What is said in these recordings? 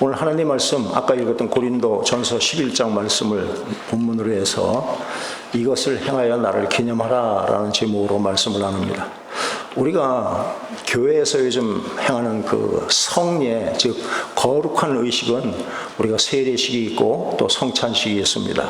오늘 하나님 말씀, 아까 읽었던 고린도 전서 11장 말씀을 본문으로 해서 이것을 행하여 나를 기념하라 라는 제목으로 말씀을 나눕니다. 우리가 교회에서 요즘 행하는 그 성례, 즉 거룩한 의식은 우리가 세례식이 있고 또 성찬식이 있습니다.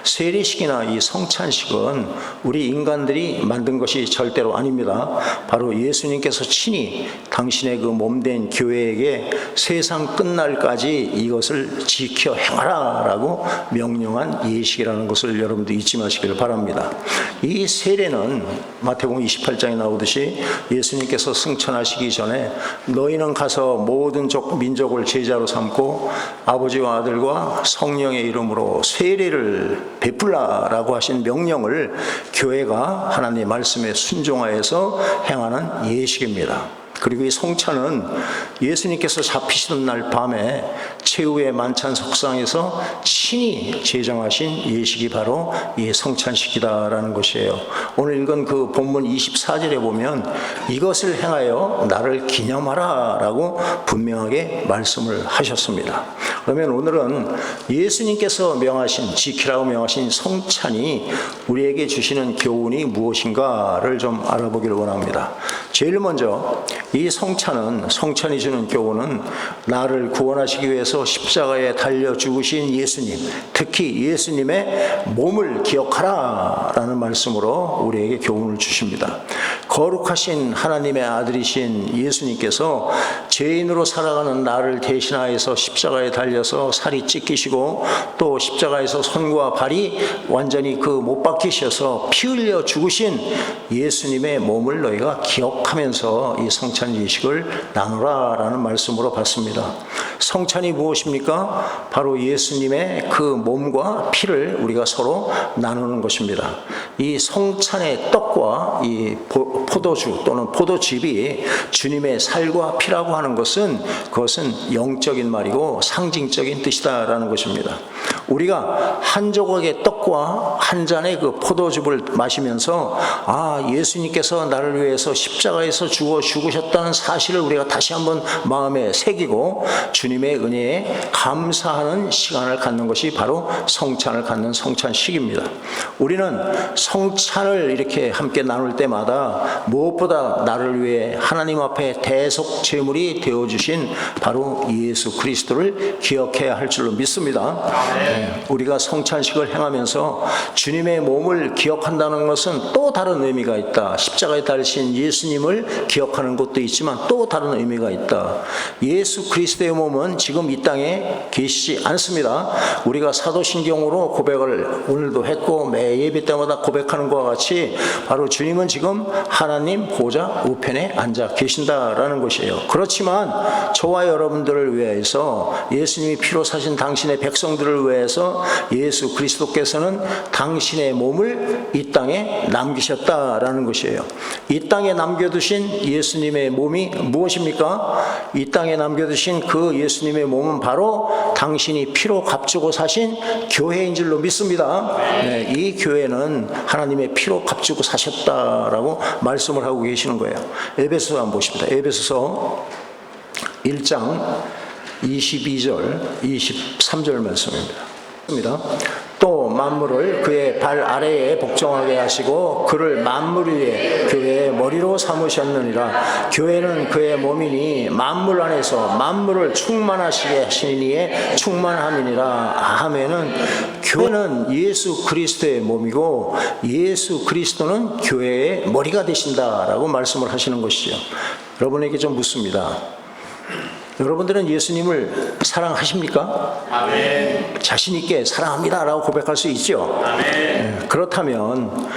세례식이나 이 성찬식은 우리 인간들이 만든 것이 절대로 아닙니다. 바로 예수님께서 친히 당신의 그 몸된 교회에게 세상 끝날까지 이것을 지켜 행하라 라고 명령한 예식이라는 것을 여러분도 잊지 마시기를 바랍니다. 이 세례는 마태복음 28장에 나오듯이 예수님께서 승천하시기 전에 너희는 가서 모든 민족을 제자로 삼고 아버지와 아들과 성령의 이름으로 세례를 베풀라라고 하신 명령을 교회가 하나님의 말씀에 순종하여서 행하는 예식입니다. 그리고 이 성찬은 예수님께서 잡히시던 날 밤에 최후의 만찬 석상에서 친히 제정하신 예식이 바로 이 성찬식이다라는 것이에요. 오늘 읽은 그 본문 24절에 보면 이것을 행하여 나를 기념하라 라고 분명하게 말씀을 하셨습니다. 그러면 오늘은 예수님께서 명하신, 지키라고 명하신 성찬이 우리에게 주시는 교훈이 무엇인가를 좀 알아보기를 원합니다. 제일 먼저 이 성찬이 주는 교훈은 나를 구원하시기 위해서 십자가에 달려 죽으신 예수님, 특히 예수님의 몸을 기억하라 라는 말씀으로 우리에게 교훈을 주십니다. 거룩하신 하나님의 아들이신 예수님께서 죄인으로 살아가는 나를 대신하여서 십자가에 달려서 살이 찢기시고 또 십자가에서 손과 발이 완전히 못 박히셔서 피 흘려 죽으신 예수님의 몸을 너희가 기억하면서 이 성찬 예식을 나누라 라는 말씀으로 받습니다. 성찬이 무엇입니까? 바로 예수님의 그 몸과 피를 우리가 서로 나누는 것입니다. 이 성찬의 떡과 이 포도주 또는 포도즙이 주님의 살과 피라고 하는 것은 그것은 영적인 말이고 상징적인 뜻이다라는 것입니다. 우리가 한 조각의 떡과 한 잔의 그 포도즙을 마시면서 예수님께서 나를 위해서 십자가에서 죽으셨다는 사실을 우리가 다시 한번 마음에 새기고 주님의 은혜에 감사하는 시간을 갖는 것이 바로 성찬을 갖는 성찬식입니다. 우리는 성찬을 이렇게 함께 나눌 때마다 무엇보다 나를 위해 하나님 앞에 대속 제물이 되어주신 바로 예수 그리스도를 기억해야 할 줄로 믿습니다. 우리가 성찬식을 행하면서 주님의 몸을 기억한다는 것은 또 다른 의미가 있다. 십자가에 달리신 예수님을 기억하는 것도 있지만 또 다른 의미가 있다. 예수 그리스도의 몸은 지금 이 땅에 계시지 않습니다. 우리가 사도신경으로 고백을 오늘도 했고 매 예배 때마다 고백하는 것과 같이 바로 주님은 지금 하나님 보좌 우편에 앉아 계신다라는 것이에요. 그렇지만 저와 여러분들을 위해서 예수님이 피로 사신 당신의 백성들을 위해서 예수 그리스도께서는 당신의 몸을 이 땅에 남기셨다라는 것이에요. 이 땅에 남겨두신 예수님의 몸이 무엇입니까? 이 땅에 남겨두신 그 예수님의 몸은 바로 당신이 피로 값주고 사신 교회인 줄로 믿습니다. 이 교회는 하나님의 피로 값주고 사셨다라고 말씀을 하고 계시는 거예요. 에베소서 한번 보십니다. 에베소서 1장 22절 23절 말씀입니다. 또 만물을 그의 발 아래에 복종하게 하시고 그를 만물 위에 교회의 머리로 삼으셨느니라. 교회는 그의 몸이니 만물 안에서 만물을 충만하시게 하시니에 충만함이니라. 아멘은 교회는 예수 그리스도의 몸이고 예수 그리스도는 교회의 머리가 되신다라고 말씀을 하시는 것이죠. 여러분에게 좀 묻습니다. 여러분들은 예수님을 사랑하십니까? 아멘. 자신 있게 사랑합니다 라고 고백할 수 있죠. 아멘. 그렇다면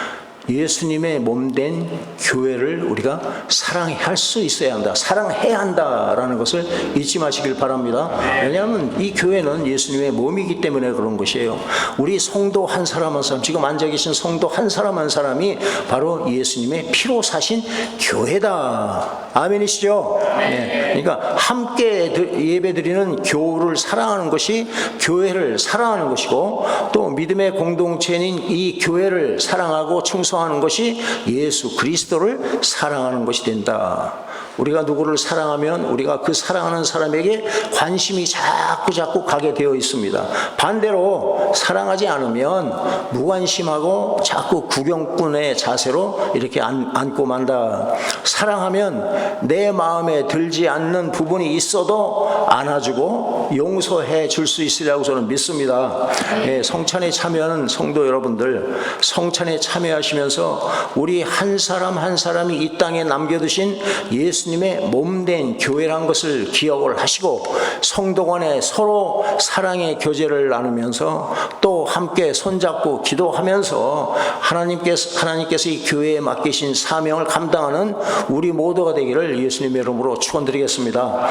예수님의 몸된 교회를 우리가 사랑할 수 있어야 한다. 사랑해야 한다라는 것을 잊지 마시길 바랍니다. 왜냐하면 이 교회는 예수님의 몸이기 때문에 그런 것이에요. 우리 성도 한 사람 한 사람, 지금 앉아 계신 성도 한 사람 한 사람이 바로 예수님의 피로 사신 교회다. 아멘이시죠? 네. 그러니까 함께 예배드리는 교우를 사랑하는 것이 교회를 사랑하는 것이고 또 믿음의 공동체인 이 교회를 사랑하고 충성하는 것이 예수 그리스도를 사랑하는 것이 된다. 우리가 누구를 사랑하면 우리가 그 사랑하는 사람에게 관심이 자꾸 가게 되어 있습니다. 반대로 사랑하지 않으면 무관심하고 자꾸 구경꾼의 자세로 이렇게 앉고 만다. 사랑하면 내 마음에 들지 않는 부분이 있어도 안아주고 용서해 줄 수 있으리라고 저는 믿습니다. 예, 성찬에 참여하는 성도 여러분들, 성찬에 참여하시면서 우리 한 사람 한 사람이 이 땅에 남겨두신 예수님의 몸된 교회란 것을 기억을 하시고 성도 간에 서로 사랑의 교제를 나누면서 또 함께 손잡고 기도하면서 하나님께서 이 교회에 맡기신 사명을 감당하는 우리 모두가 되기를 예수님의 이름으로 축원드리겠습니다.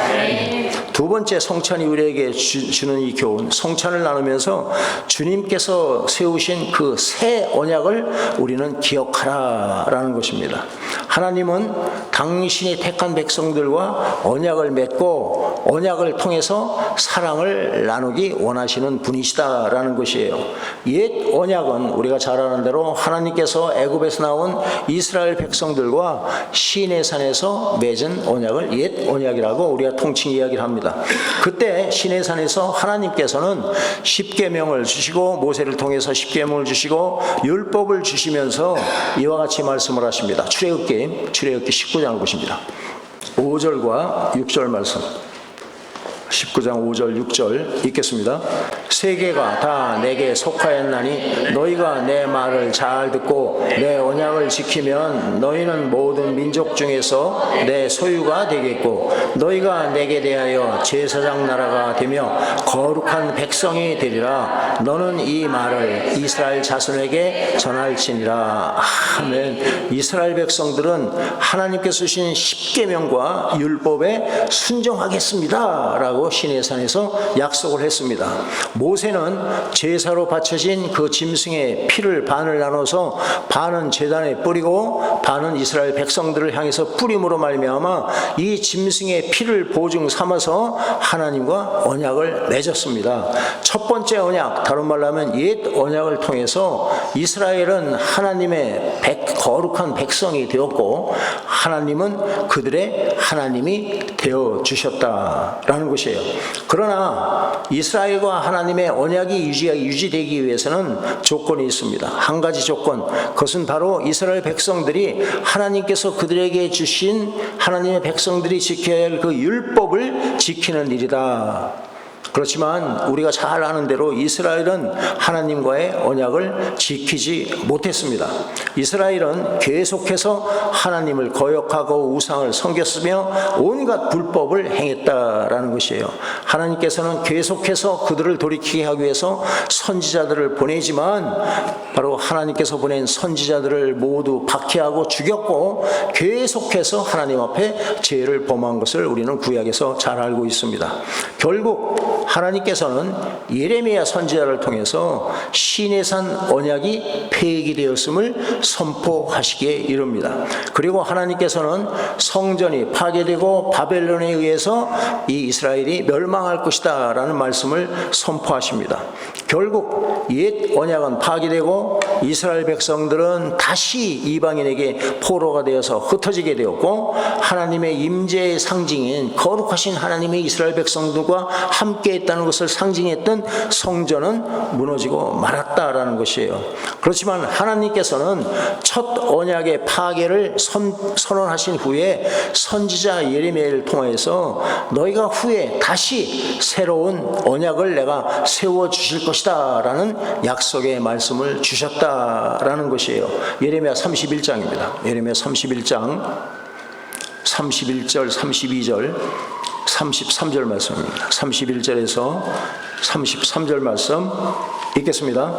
두 번째 성찬이 우리에게 주는 이 교훈, 성찬을 나누면서 주님께서 세우신 그 새 언약을 우리는 기억하라라는 것입니다. 하나님은 당신이 택한 백성들과 언약을 맺고 언약을 통해서 사랑을 나누기 원하시는 분이시다라는 것이에요. 옛 언약은 우리가 잘 아는 대로 하나님께서 애굽에서 나온 이스라엘 백성들과 시내산에서 맺은 언약을 옛 언약이라고 우리가 통칭 이야기를 합니다. 그때 시내산에서 하나님께서는 십계명을 주시고 모세를 통해서 십계명을 주시고 율법을 주시면서 이와 같이 말씀을 하십니다. 출애굽기 19장을 보십니다. 5절과 6절 말씀. 19장 5절 6절 읽겠습니다. 세계가 다 내게 속하였나니 너희가 내 말을 잘 듣고 내 언약을 지키면 너희는 모든 민족 중에서 내 소유가 되겠고 너희가 내게 대하여 제사장 나라가 되며 거룩한 백성이 되리라. 너는 이 말을 이스라엘 자손에게 전할지니라. 아멘. 이스라엘 백성들은 하나님께서 주신 십계명과 율법에 순종하겠습니다 라고 시내산에서 약속을 했습니다. 모세는 제사로 바쳐진 그 짐승의 피를 반을 나눠서 반은 제단에 뿌리고 반은 이스라엘 백성들을 향해서 뿌림으로 말미암아 이 짐승의 피를 보증 삼아서 하나님과 언약을 맺었습니다. 첫 번째 언약, 다른 말로 하면 옛 언약을 통해서 이스라엘은 하나님의 거룩한 백성이 되었고 하나님은 그들의 하나님이 되어 주셨다라는 것이에요. 그러나 이스라엘과 하나님의 언약이 유지되기 위해서는 조건이 있습니다. 한 가지 조건, 그것은 바로 이스라엘 백성들이 하나님께서 그들에게 주신 하나님의 백성들이 지켜야 할 그 율법을 지키는 일이다. 그렇지만 우리가 잘 아는 대로 이스라엘은 하나님과의 언약을 지키지 못했습니다. 이스라엘은 계속해서 하나님을 거역하고 우상을 섬겼으며 온갖 불법을 행했다라는 것이에요. 하나님께서는 계속해서 그들을 돌이키게 하기 위해서 선지자들을 보내지만 바로 하나님께서 보낸 선지자들을 모두 박해하고 죽였고 계속해서 하나님 앞에 죄를 범한 것을 우리는 구약에서 잘 알고 있습니다. 결국 하나님께서는 예레미야 선지자를 통해서 시내산 언약이 폐기되었음을 선포하시기에 이릅니다. 그리고 하나님께서는 성전이 파괴되고 바벨론에 의해서 이 이스라엘이 멸망할 것이다 라는 말씀을 선포하십니다. 결국 옛 언약은 파괴되고 이스라엘 백성들은 다시 이방인에게 포로가 되어서 흩어지게 되었고 하나님의 임재의 상징인 거룩하신 하나님의 이스라엘 백성들과 함께 했다는 것을 상징했던 성전은 무너지고 말았다라는 것이에요. 그렇지만 하나님께서는 첫 언약의 파괴를 선언하신 후에 선지자 예레미야를 통해서 너희가 후에 다시 새로운 언약을 내가 세워 주실 것이다 라는 약속의 말씀을 주셨다라는 것이에요. 예레미야 31장입니다. 예레미야 31장 31절 32절 33절 말씀입니다. 31절에서 33절 말씀 읽겠습니다.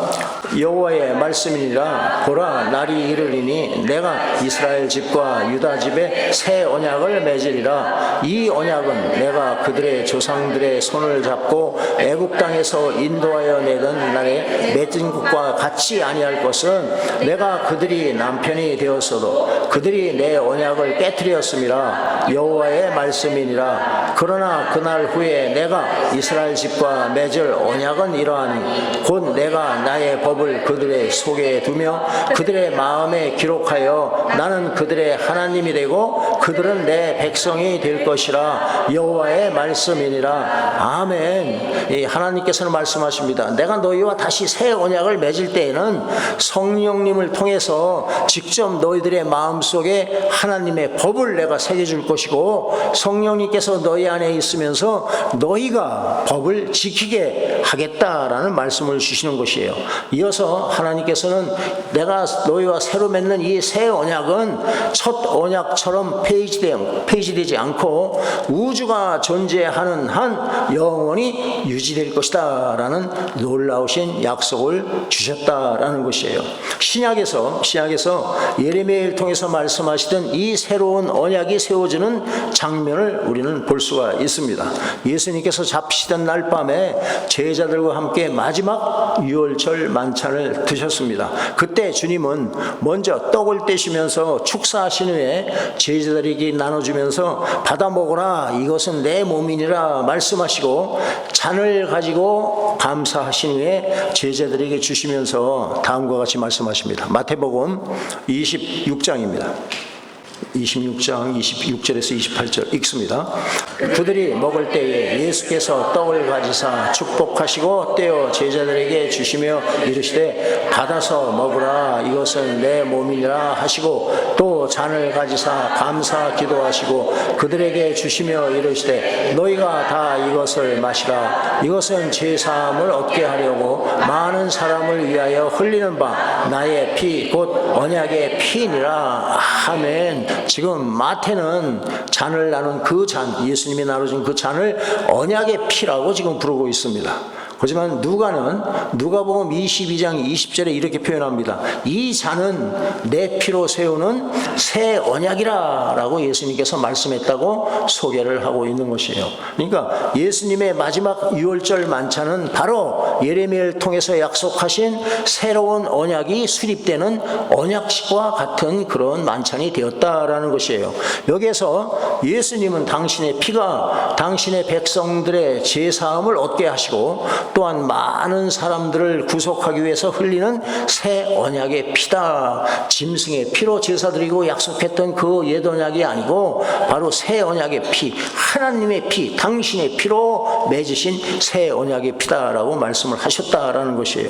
여호와의 말씀이니라. 보라, 날이 이르리니 내가 이스라엘 집과 유다 집에 새 언약을 맺으리라. 이 언약은 내가 그들의 조상들의 손을 잡고 애굽 땅에서 인도하여 내던 날에 맺은 것과 같이 아니할 것은 내가 그들이 남편이 되었어도 그들이 내 언약을 깨뜨렸음이라. 여호와의 말씀이니라. 그러나 그날 후에 내가 이스라엘 집과 맺을 언약은 이러하니 곧 곧 내가 나의 법을 그들의 속에 두며 그들의 마음에 기록하여 나는 그들의 하나님이 되고 그들은 내 백성이 될 것이라 여호와의 말씀이니라. 아멘. 하나님께서는 말씀하십니다. 내가 너희와 다시 새 언약을 맺을 때에는 성령님을 통해서 직접 너희들의 마음속에 하나님의 법을 내가 새겨줄 것이고 성령님께서 너희 안에 있으면서 너희가 법을 지키게 하겠다라는 말씀을 주시는 것이에요. 이어서 하나님께서는 내가 너희와 새로 맺는 이 새 언약은 첫 언약처럼 폐지되지 않고 우주가 존재하는 한 영원히 유지될 것이다 라는 놀라우신 약속을 주셨다라는 것이에요. 신약에서 예레미야를 통해서 말씀하시던 이 새로운 언약이 세워지는 장면을 우리는 볼 수가 있습니다. 예수님께서 잡히시던 날 밤에 제자들과 함께 마지막 유월절 만찬을 드셨습니다. 그때 주님은 먼저 떡을 떼시면서 축사하신 후에 제자들에게 나눠주면서 받아 먹어라 이것은 내 몸이니라 말씀하시고 잔을 가지고 감사하신 후에 제자들에게 주시면서 다음과 같이 말씀하십니다. 마태복음 26장입니다. 26장 26절에서 28절 읽습니다. 그들이 먹을 때에 예수께서 떡을 가지사 축복하시고 떼어 제자들에게 주시며 이르시되 받아서 먹으라 이것은 내 몸이니라 하시고 또 잔을 가지사 감사 기도하시고 그들에게 주시며 이르시되 너희가 다 이것을 마시라 이것은 제사함을 얻게 하려고 많은 사람을 위하여 흘리는 바 나의 피 곧 언약의 피니라. 아멘. 지금 마태는 잔을 나눈 그 잔, 예수님이 나눠준 그 잔을 언약의 피라고 지금 부르고 있습니다. 하지만 누가복음 22장 20절에 이렇게 표현합니다. 이 잔은 내 피로 세우는 새 언약이라 라고 예수님께서 말씀했다고 소개를 하고 있는 것이에요. 그러니까 예수님의 마지막 유월절 만찬은 바로 예레미야를 통해서 약속하신 새로운 언약이 수립되는 언약식과 같은 그런 만찬이 되었다라는 것이에요. 여기에서 예수님은 당신의 피가 당신의 백성들의 제사함을 얻게 하시고 또한 많은 사람들을 구속하기 위해서 흘리는 새 언약의 피다. 짐승의 피로 제사드리고 약속했던 그 옛 언약이 아니고 바로 새 언약의 피, 하나님의 피, 당신의 피로 맺으신 새 언약의 피다라고 말씀을 하셨다라는 것이에요.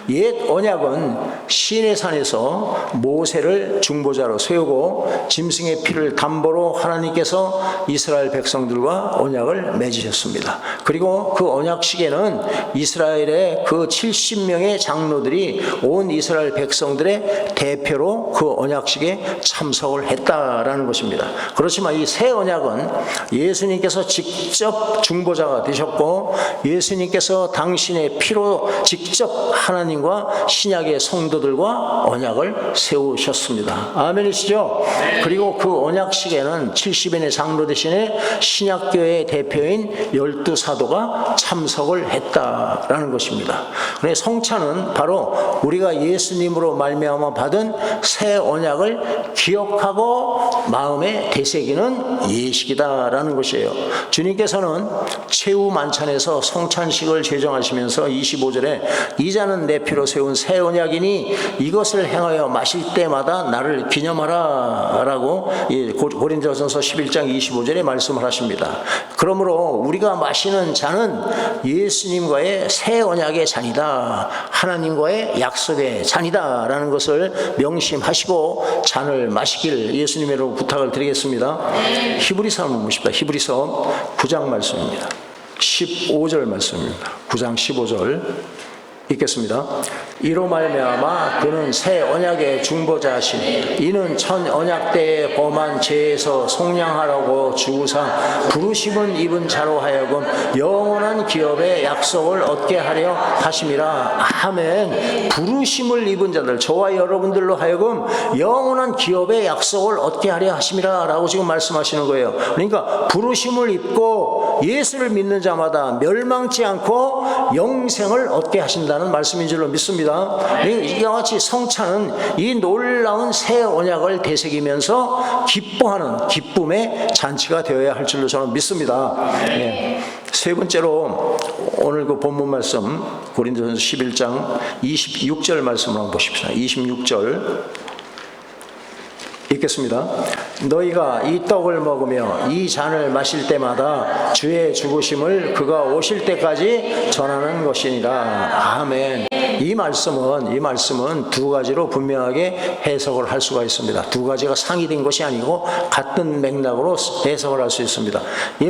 옛 언약은 시내산에서 모세를 중보자로 세우고 짐승의 피를 담보로 하나님께서 이스라엘 백성들과 언약을 맺으셨습니다. 그리고 그 언약식에는 이스라엘의 그 70명의 장로들이 온 이스라엘 백성들의 대표로 그 언약식에 참석을 했다라는 것입니다. 그렇지만 이 새 언약은 예수님께서 직접 중보자가 되셨고 예수님께서 당신의 피로 직접 하나님과 신약의 성도들과 언약을 세우셨습니다. 아멘이시죠? 그리고 그 언약식에는 70인의 장로 대신에 신약교회의 대표인 12사도가 참석을 했다라는 것입니다. 그런데 성찬은 바로 우리가 예수님으로 말미암아 받은 새 언약을 기억하고 마음에 되새기는 예식이다라는 것이에요. 주님께서는 최후 만찬에서 성찬식을 제정하시면서 25절에 이 잔은 내 피로 세운 새 언약이니 이것을 행하여 마실 때마다 나를 기념하라 라고 고린도전서 11장 25절에 말씀을 하십니다. 그러므로 우리가 마시는 잔은 예수님과의 새 언약의 잔이다. 하나님과의 약속의 잔이다 라는 것을 명심하시고 잔을 마시길 예수님으로 부탁을 드리겠습니다. 히브리서 한번 보십시다. 히브리서 9장 말씀입니다. 15절 말씀입니다. 9장 15절 읽겠습니다. 이로 말미암아 그는 새 언약의 중보자시니 이는 첫 언약 때에 범한 죄에서 속량하라고 주구사 부르심은 입은 자로 하여금 영원한 기업의 약속을 얻게 하려 하심이라. 아멘. 부르심을 입은 자들, 저와 여러분들로 하여금 영원한 기업의 약속을 얻게 하려 하심이라 라고 지금 말씀하시는 거예요. 그러니까 부르심을 입고 예수를 믿는 자마다 멸망치 않고 영생을 얻게 하신다는 말씀인 줄로 믿습니다. 이와 같이 성찬은 이 놀라운 새 언약을 되새기면서 기뻐하는 기쁨의 잔치가 되어야 할 줄로 저는 믿습니다. 네. 세 번째로 오늘 그 본문 말씀 고린도전서 11장 26절 말씀을 한번 보십시오. 26절 읽겠습니다. 너희가 이 떡을 먹으며 이 잔을 마실 때마다 주의 죽으심을 그가 오실 때까지 전하는 것이니라. 아멘. 이 말씀은 두 가지로 분명하게 해석을 할 수가 있습니다. 두 가지가 상이된 것이 아니고 같은 맥락으로 해석을 할 수 있습니다.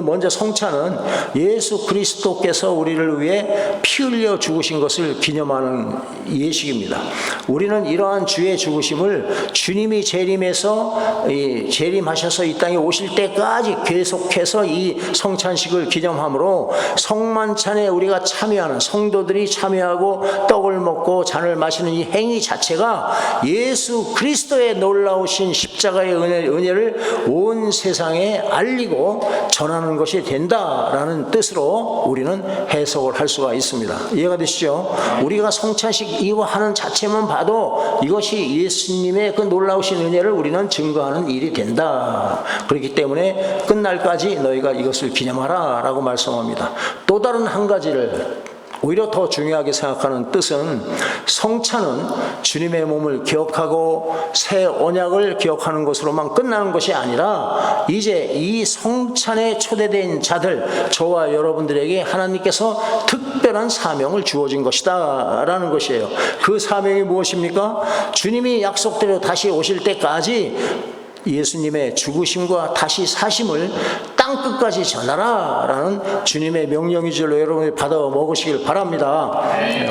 먼저 성찬은 예수 그리스도께서 우리를 위해 피 흘려 죽으신 것을 기념하는 예식입니다. 우리는 이러한 주의 죽으심을 주님이 재림하셔서 이 땅에 오실 때까지 계속해서 이 성찬식을 기념하므로 성만찬에 우리가 참여하는 성도들이 참여하고 떡을 먹고 잔을 마시는 이 행위 자체가 예수 그리스도의 놀라우신 십자가의 은혜를 온 세상에 알리고 전하는 것이 된다라는 뜻으로 우리는 해석을 할 수가 있습니다. 이해가 되시죠? 우리가 성찬식 이거 하는 자체만 봐도 이것이 예수님의 그 놀라우신 은혜를 우리는 증거하는 일이 된다. 그렇기 때문에 끝날까지 너희가 이것을 기념하라 라고 말씀합니다. 또 다른 한 가지를 오히려 더 중요하게 생각하는 뜻은 성찬은 주님의 몸을 기억하고 새 언약을 기억하는 것으로만 끝나는 것이 아니라 이제 이 성찬에 초대된 자들, 저와 여러분들에게 하나님께서 특별한 사명을 주어진 것이다 라는 것이에요. 그 사명이 무엇입니까? 주님이 약속대로 다시 오실 때까지 예수님의 죽으심과 다시 사심을 땅끝까지 전하라 라는 주님의 명령인 줄로 여러분이 받아 먹으시길 바랍니다.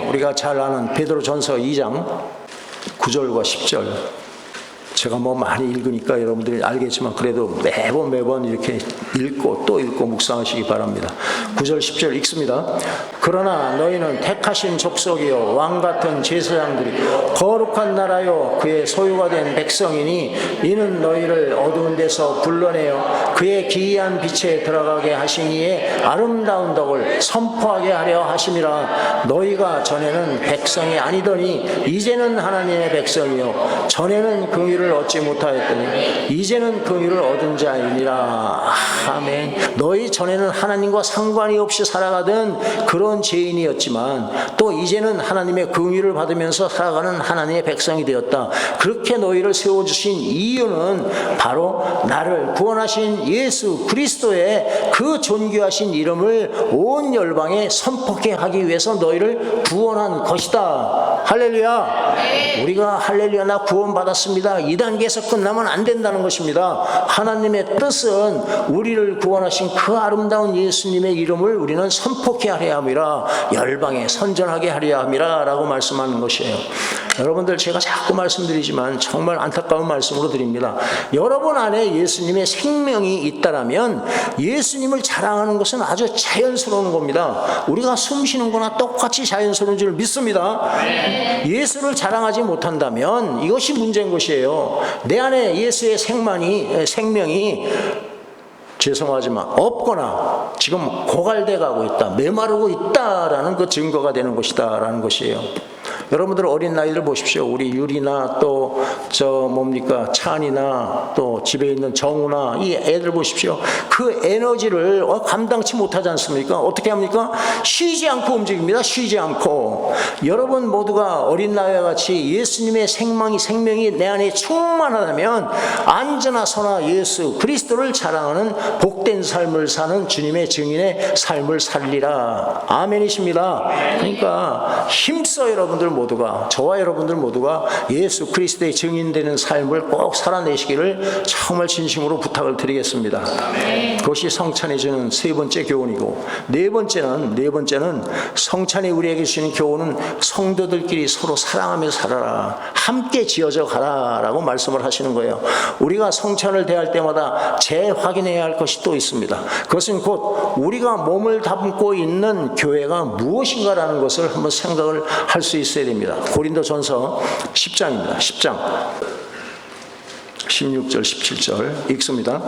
우리가 잘 아는 베드로전서 2장 9절과 10절, 제가 많이 읽으니까 여러분들이 알겠지만 그래도 매번 이렇게 읽고 또 읽고 묵상하시기 바랍니다. 9절 10절 읽습니다. 그러나 너희는 택하신 족속이요 왕같은 제사장들이 거룩한 나라요 그의 소유가 된 백성이니 이는 너희를 어두운 데서 불러내어 그의 기이한 빛에 들어가게 하시니에 아름다운 덕을 선포하게 하려 하심이라. 너희가 전에는 백성이 아니더니 이제는 하나님의 백성이요 전에는 긍휼을 얻지 못하였더니 이제는 긍휼을 얻은 자이니라. 아멘. 너희 전에는 하나님과 상관이 없이 살아가던 그런 죄인이었지만 또 이제는 하나님의 긍휼을 받으면서 살아가는 하나님의 백성이 되었다. 그렇게 너희를 세워주신 이유는 바로 나를 구원하신 예수 그리스도의 그 존귀하신 이름을 온 열방에 선포케 하기 위해서 너희를 구원한 것이다. 할렐루야. 우리가 할렐루야 나 구원받았습니다 이 단계에서 끝나면 안 된다는 것입니다. 하나님의 뜻은 우리를 구원하신 그 아름다운 예수님의 이름을 우리는 선포케 하려 함이라, 열방에 선전하게 하려 함이라 라고 말씀하는 것이에요. 여러분들, 제가 자꾸 말씀드리지만 정말 안타까운 말씀으로 드립니다. 여러분 안에 예수님의 생명이 있다라면 예수님을 자랑하는 것은 아주 자연스러운 겁니다. 우리가 숨 쉬는 거나 똑같이 자연스러운 줄 믿습니다. 예수를 자랑하지 못한다면 이것이 문제인 것이에요. 내 안에 예수의 생명이 죄송하지만 없거나 지금 고갈돼 가고 있다, 메마르고 있다라는 그 증거가 되는 것이다 라는 것이에요. 여러분들 어린 나이들 보십시오. 우리 유리나 또 찬이나 또 집에 있는 정우나 이 애들 보십시오. 그 에너지를 감당치 못하지 않습니까? 어떻게 합니까? 쉬지 않고 움직입니다. 쉬지 않고. 여러분 모두가 어린 나이와 같이 예수님의 생명이 내 안에 충만하다면 안전하 서나 예수 그리스도를 자랑하는 복된 삶을 사는 주님의 증인의 삶을 살리라. 아멘이십니다. 그러니까 힘써 여러분들 모두가, 저와 여러분들 모두가 예수 그리스도의 증인되는 삶을 꼭 살아내시기를 정말 진심으로 부탁을 드리겠습니다. 그것이 성찬이 주는 세 번째 교훈이고, 네 번째는 성찬이 우리에게 주시는 교훈은 성도들끼리 서로 사랑하며 살아라, 함께 지어져 가라라고 말씀을 하시는 거예요. 우리가 성찬을 대할 때마다 재확인해야 할 것이 또 있습니다. 그것은 곧 우리가 몸을 담고 있는 교회가 무엇인가라는 것을 한번 생각을 할 수 있어야 됩니다. 고린도전서 10장입니다. 10장 16절 17절 읽습니다.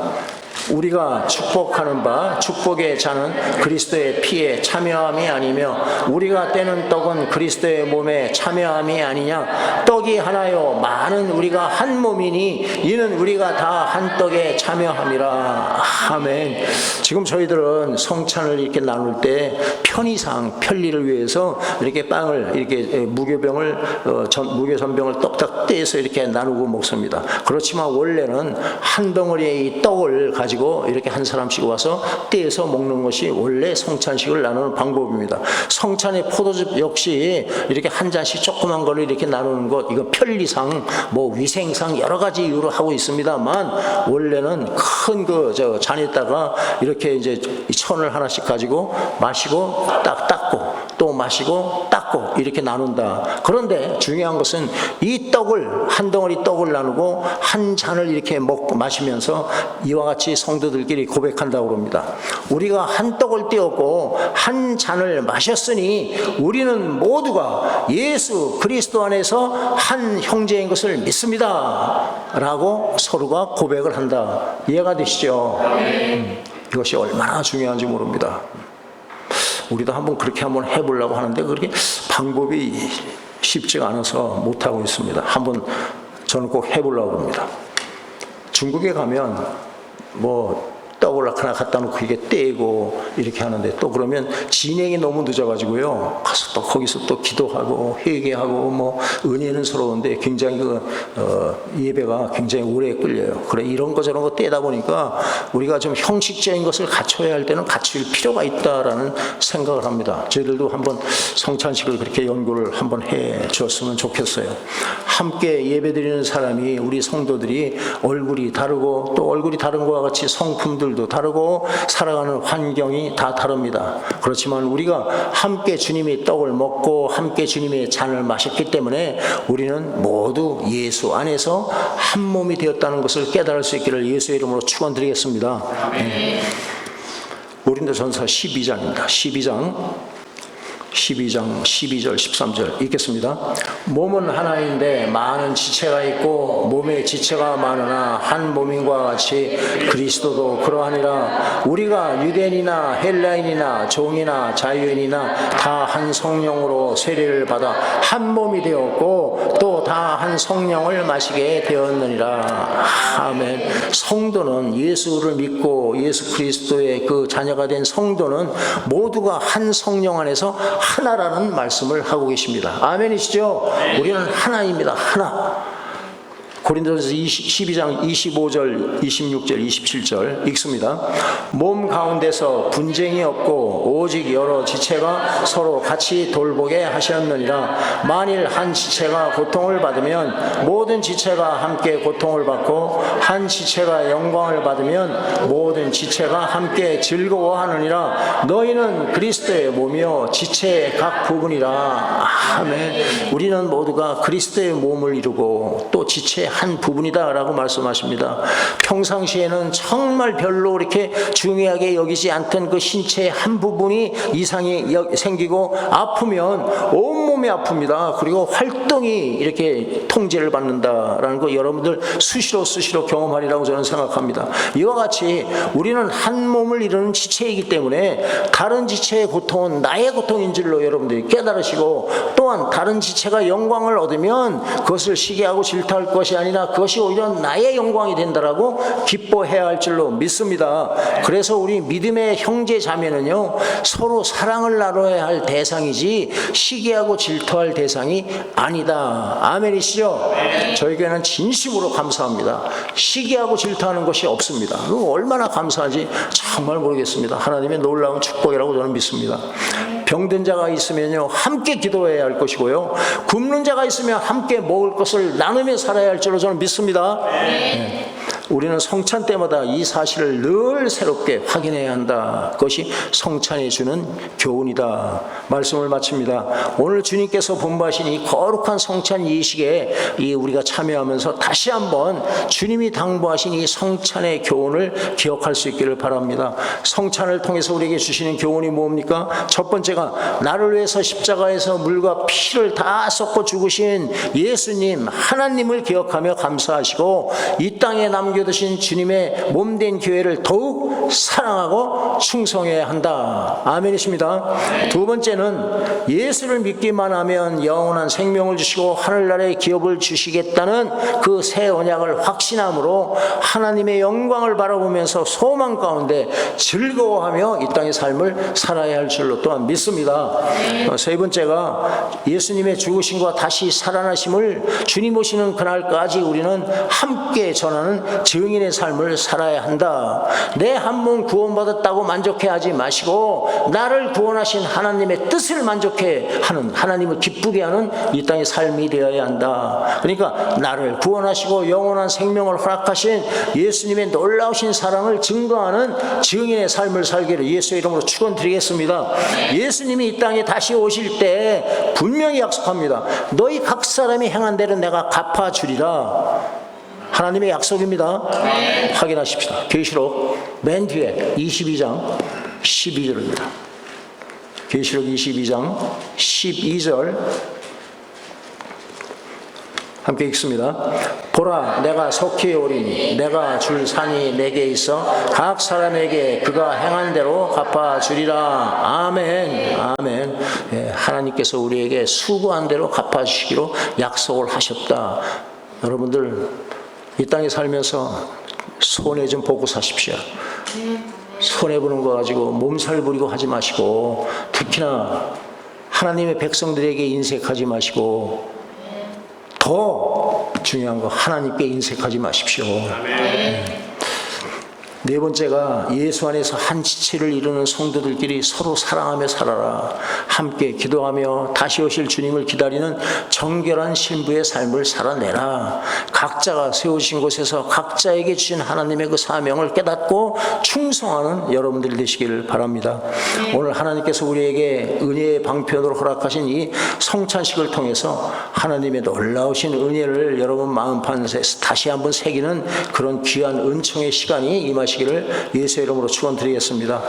우리가 축복하는 바 축복의 잔은 그리스도의 피에 참여함이 아니며 우리가 떼는 떡은 그리스도의 몸에 참여함이 아니냐. 떡이 하나요 많은 우리가 한 몸이니 이는 우리가 다 한 떡에 참여함이라. 아멘. 지금 저희들은 성찬을 이렇게 나눌 때 편의상 편리를 위해서 이렇게 빵을 이렇게 무교전병을 떡딱 떼서 이렇게 나누고 먹습니다. 그렇지만 원래는 한 덩어리의 이 떡을 가지고 이렇게 한 사람씩 와서 떼서 먹는 것이 원래 성찬식을 나누는 방법입니다. 성찬의 포도즙 역시 이렇게 한 잔씩 조그만 거를 이렇게 나누는 것, 이거 편리상 위생상 여러 가지 이유로 하고 있습니다만 원래는 큰 잔에다가 이렇게 이제 천을 하나씩 가지고 마시고 딱 닦고 또 마시고 닦고 이렇게 나눈다. 그런데 중요한 것은 이 떡을 한 덩어리 떡을 나누고 한 잔을 이렇게 마시면서 이와 같이 성도들끼리 고백한다고 합니다. 우리가 한 떡을 떼었고 한 잔을 마셨으니 우리는 모두가 예수 그리스도 안에서 한 형제인 것을 믿습니다 라고 서로가 고백을 한다. 이해가 되시죠? 이것이 얼마나 중요한지 모릅니다. 우리도 그렇게 한번 해보려고 하는데 그렇게 방법이 쉽지가 않아서 못하고 있습니다. 저는 꼭 해보려고 합니다. 중국에 가면 떡을 하나 갖다 놓고 이게 떼고 이렇게 하는데 또 그러면 진행이 너무 늦어가지고요. 가서 또 거기서 또 기도하고 회개하고 은혜는 서러운데 굉장히 예배가 굉장히 오래 끌려요. 그래 이런 거 저런 거 떼다 보니까 우리가 좀 형식적인 것을 갖춰야 할 때는 갖출 필요가 있다라는 생각을 합니다. 저희들도 한번 성찬식을 그렇게 연구를 한번 해 주었으면 좋겠어요. 함께 예배드리는 사람이 우리 성도들이 얼굴이 다르고 또 얼굴이 다른 것과 같이 성품들 다르고 살아가는 환경이 다 다릅니다. 그렇지만 우리가 함께 주님의 떡을 먹고 함께 주님의 잔을 마셨기 때문에 우리는 모두 예수 안에서 한 몸이 되었다는 것을 깨달을 수 있기를 예수의 이름으로 축원드리겠습니다. 고린도전서 12장입니다. 12장 12절 13절 읽겠습니다. 몸은 하나인데 많은 지체가 있고 몸의 지체가 많으나 한 몸인과 같이 그리스도도 그러하니라. 우리가 유대인이나 헬라인이나 종이나 자유인이나 다 한 성령으로 세례를 받아 한 몸이 되었고 또 다 한 성령을 마시게 되었느니라. 아멘. 성도는 예수를 믿고 예수 그리스도의 그 자녀가 된 성도는 모두가 한 성령 안에서 하나라는 말씀을 하고 계십니다. 아멘이시죠? 우리는 하나입니다. 하나. 고린도전서 12장 25절, 26절, 27절 읽습니다. 몸 가운데서 분쟁이 없고 오직 여러 지체가 서로 같이 돌보게 하셨느니라. 만일 한 지체가 고통을 받으면 모든 지체가 함께 고통을 받고 한 지체가 영광을 받으면 모든 지체가 함께 즐거워하느니라. 너희는 그리스도의 몸이요 지체의 각 부분이라. 아멘. 우리는 모두가 그리스도의 몸을 이루고 또 지체의 한 부분이다 라고 말씀하십니다. 평상시에는 정말 별로 이렇게 중요하게 여기지 않던 그 신체의 한 부분이 이상이 생기고 아프면 온몸이 아픕니다. 그리고 활동이 이렇게 통제를 받는다라는 거 여러분들 수시로 경험하리라고 저는 생각합니다. 이와 같이 우리는 한 몸을 이루는 지체이기 때문에 다른 지체의 고통은 나의 고통인 줄로 여러분들이 깨달으시고 또한 다른 지체가 영광을 얻으면 그것을 시기하고 질투할 것이 아니라 그것이 오히려 나의 영광이 된다라고 기뻐해야 할 줄로 믿습니다. 그래서 우리 믿음의 형제 자매는요 서로 사랑을 나눠야 할 대상이지 시기하고 질투할 대상이 아니다. 아멘이시죠? 저희 교회는 진심으로 감사합니다. 시기하고 질투하는 것이 없습니다. 그거 얼마나 감사한지 정말 모르겠습니다. 하나님의 놀라운 축복이라고 저는 믿습니다. 병든 자가 있으면요 함께 기도해야 할 것이고요 굶는 자가 있으면 함께 먹을 것을 나누며 살아야 할 줄로 저는 믿습니다. 네. 우리는 성찬 때마다 이 사실을 늘 새롭게 확인해야 한다. 그것이 성찬이 주는 교훈이다. 말씀을 마칩니다. 오늘 주님께서 분부하신 이 거룩한 성찬 예식에 우리가 참여하면서 다시 한번 주님이 당부하신 이 성찬의 교훈을 기억할 수 있기를 바랍니다. 성찬을 통해서 우리에게 주시는 교훈이 뭡니까? 첫 번째가 나를 위해서 십자가에서 물과 피를 다 쏟고 죽으신 예수님 하나님을 기억하며 감사하시고 이 땅에 남겨두신 하나님께 드신 주님의 몸된 교회를 더욱 사랑하고 충성해야 한다. 아멘이십니다. 두 번째는 예수를 믿기만 하면 영원한 생명을 주시고 하늘나라의 기업을 주시겠다는 그 새 언약을 확신함으로 하나님의 영광을 바라보면서 소망 가운데 즐거워하며 이 땅의 삶을 살아야 할 줄로 또한 믿습니다. 세 번째가 예수님의 죽으심과 다시 살아나심을 주님 오시는 그날까지 우리는 함께 전하는 증인의 삶을 살아야 한다. 내 한 몸 구원받았다고 만족해하지 마시고 나를 구원하신 하나님의 뜻을 만족해 하는, 하나님을 기쁘게 하는 이 땅의 삶이 되어야 한다. 그러니까 나를 구원하시고 영원한 생명을 허락하신 예수님의 놀라우신 사랑을 증거하는 증인의 삶을 살기를 예수의 이름으로 축원드리겠습니다. 예수님이 이 땅에 다시 오실 때 분명히 약속합니다. 너희 각 사람이 행한 대로 내가 갚아주리라. 하나님의 약속입니다. 확인하십시다. 계시록 맨 뒤에 22장 12절입니다. 계시록 22장 12절 함께 읽습니다. 보라, 내가 속히 오리니 내가 줄 산이 내게 있어 각 사람에게 그가 행한 대로 갚아주리라. 아멘. 아멘. 예, 하나님께서 우리에게 수고한 대로 갚아주시기로 약속을 하셨다. 여러분들 이 땅에 살면서 손해 좀 보고 사십시오. 손해보는 거 가지고 몸살 부리고 하지 마시고, 특히나 하나님의 백성들에게 인색하지 마시고, 더 중요한 거 하나님께 인색하지 마십시오. 네 번째가 예수 안에서 한 지체를 이루는 성도들끼리 서로 사랑하며 살아라. 함께 기도하며 다시 오실 주님을 기다리는 정결한 신부의 삶을 살아내라. 각자가 세우신 곳에서 각자에게 주신 하나님의 그 사명을 깨닫고 충성하는 여러분들이 되시기를 바랍니다. 오늘 하나님께서 우리에게 은혜의 방편으로 허락하신 이 성찬식을 통해서 하나님의 놀라우신 은혜를 여러분 마음판에서 다시 한번 새기는 그런 귀한 은총의 시간이 임하시기를 예수의 이름으로 축원드리겠습니다.